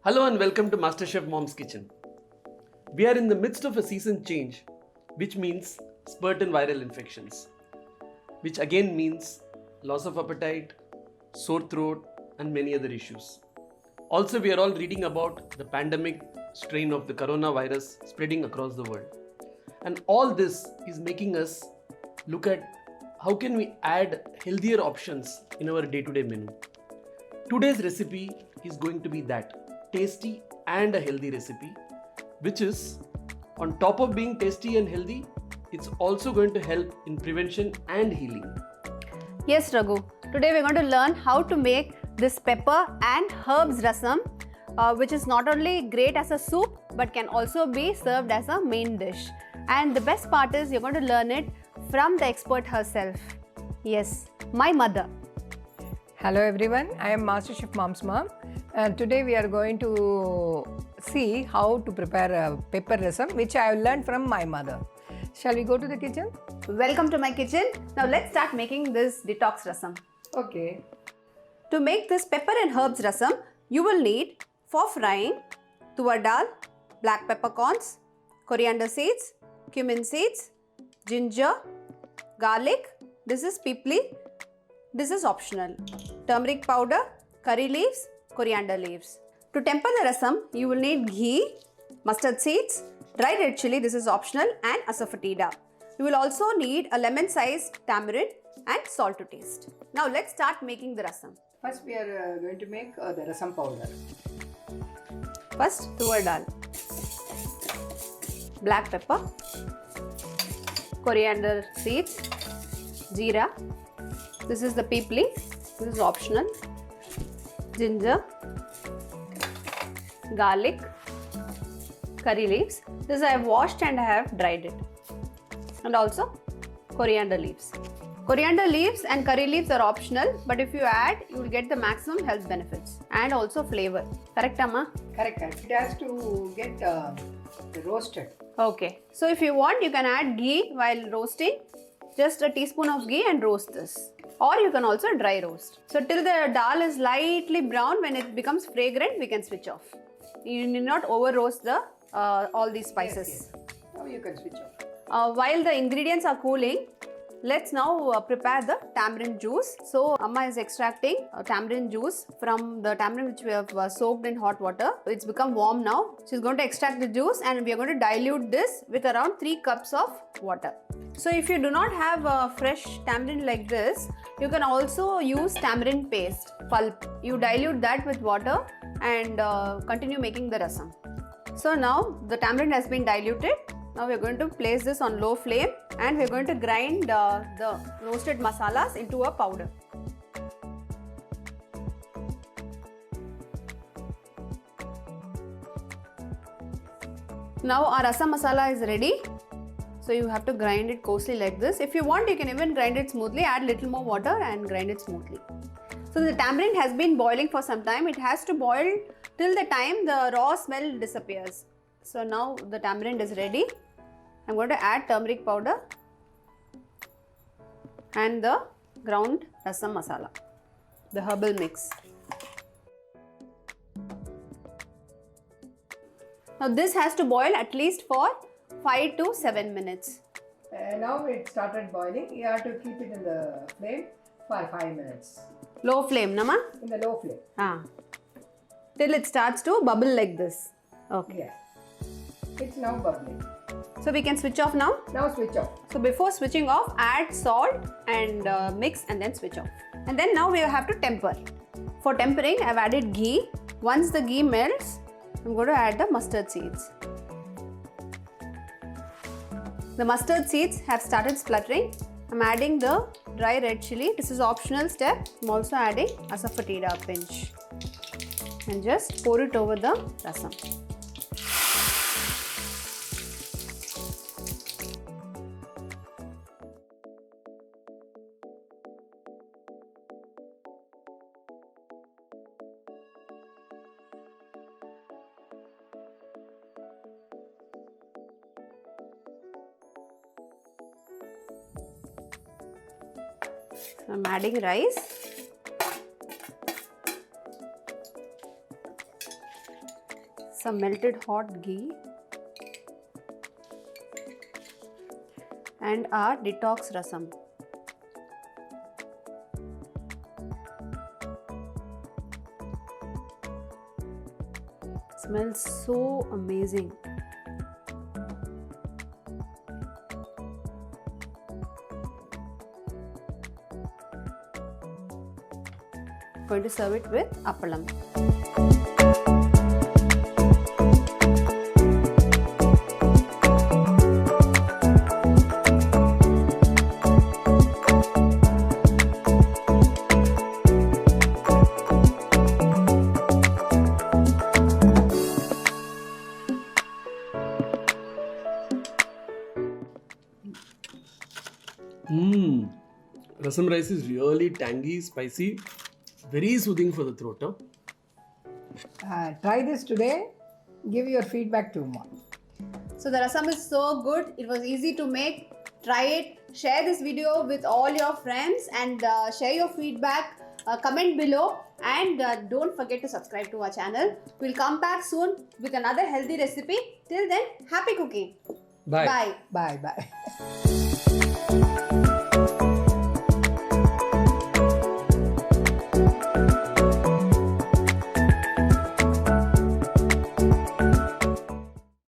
Hello and welcome to Masterchefmom's kitchen. We are in the midst of a season change, which means spurt in viral infections, which again means loss of appetite, sore throat, and many other issues. Also, we are all reading about the pandemic strain of the coronavirus spreading across the world. And all this is making us look at how can we add healthier options in our day-to-day menu. Today's recipe is going to be that tasty and a healthy recipe, which is on top of being tasty and healthy, it's also going to help in prevention and healing. Yes, Raghu. Today we're going to learn how to make this pepper and herbs rasam, which is not only great as a soup but can also be served as a main dish. And the best part is you're going to learn it from the expert herself. Yes, my mother. Hello everyone, I am Masterchefmom's mom and today we are going to see how to prepare a pepper rasam which I have learned from my mother. Shall we go to the kitchen? Welcome to my kitchen. Now let's start making this detox rasam. Okay. To make this pepper and herbs rasam, you will need for frying tuar dal, black peppercorns, coriander seeds, cumin seeds, ginger, garlic, this is pipli, this is optional, turmeric powder, curry leaves, coriander leaves. To temper the rasam, you will need ghee, mustard seeds, dried red chili, this is optional, and asafoetida. You will also need a lemon-sized tamarind and salt to taste. Now let's start making the rasam. First we are going to make the rasam powder. First, tuar dal, black pepper, coriander seeds, jeera, this is the pipli, this is optional, ginger, garlic, curry leaves, this I have washed and I have dried it, and also coriander leaves. Coriander leaves and curry leaves are optional, but if you add, you will get the maximum health benefits and also flavor. Correct, Amma? Correct. It has to get roasted. Okay. So if you want, you can add ghee while roasting. Just a teaspoon of ghee and roast this. Or you can also dry roast. So till the dal is lightly brown, when it becomes fragrant, we can switch off. You need not over roast the all these spices. Yes. Now you can switch off. While the ingredients are cooling, let's now prepare the tamarind juice. So Amma is extracting tamarind juice from the tamarind which we have soaked in hot water. It's become warm now. She's going to extract the juice and we are going to dilute this with around 3 cups of water. So if you do not have fresh tamarind like this, you can also use tamarind paste, pulp. You dilute that with water and continue making the rasam. So now the tamarind has been diluted. Now we are going to place this on low flame and we are going to grind the roasted masalas into a powder. Now our rasam masala is ready. So you have to grind it coarsely like this. If you want, you can even grind it smoothly, add little more water and grind it smoothly. So the tamarind has been boiling for some time. It has to boil till the time the raw smell disappears. So now the tamarind is ready. I'm going to add turmeric powder and the ground rasam masala, the herbal mix. Now this has to boil at least for 5 to 7 minutes. Now it started boiling. You have to keep it in the flame for 5 minutes. Low flame, Nama? In the low flame. Till it starts to bubble like this. Okay. Yes. It's now bubbling. So we can switch off now? Now switch off. So before switching off, add salt and mix and then switch off. And then now we have to temper. For tempering, I've added ghee. Once the ghee melts, I'm going to add the mustard seeds. The mustard seeds have started spluttering. I'm adding the dry red chili. This is optional step. I'm also adding asafoetida a pinch. And just pour it over the rasam. So I'm adding rice. some melted hot ghee and our detox rasam. Smells so amazing. Going to serve it with appalam. Rasam rice is really tangy, spicy, very soothing for the throat. Huh? Try this today. Give your feedback to Mom. So the rasam is so good. It was easy to make. Try it. Share this video with all your friends and share your feedback. Comment below and don't forget to subscribe to our channel. We'll come back soon with another healthy recipe. Till then, happy cooking. Bye. Bye. Bye.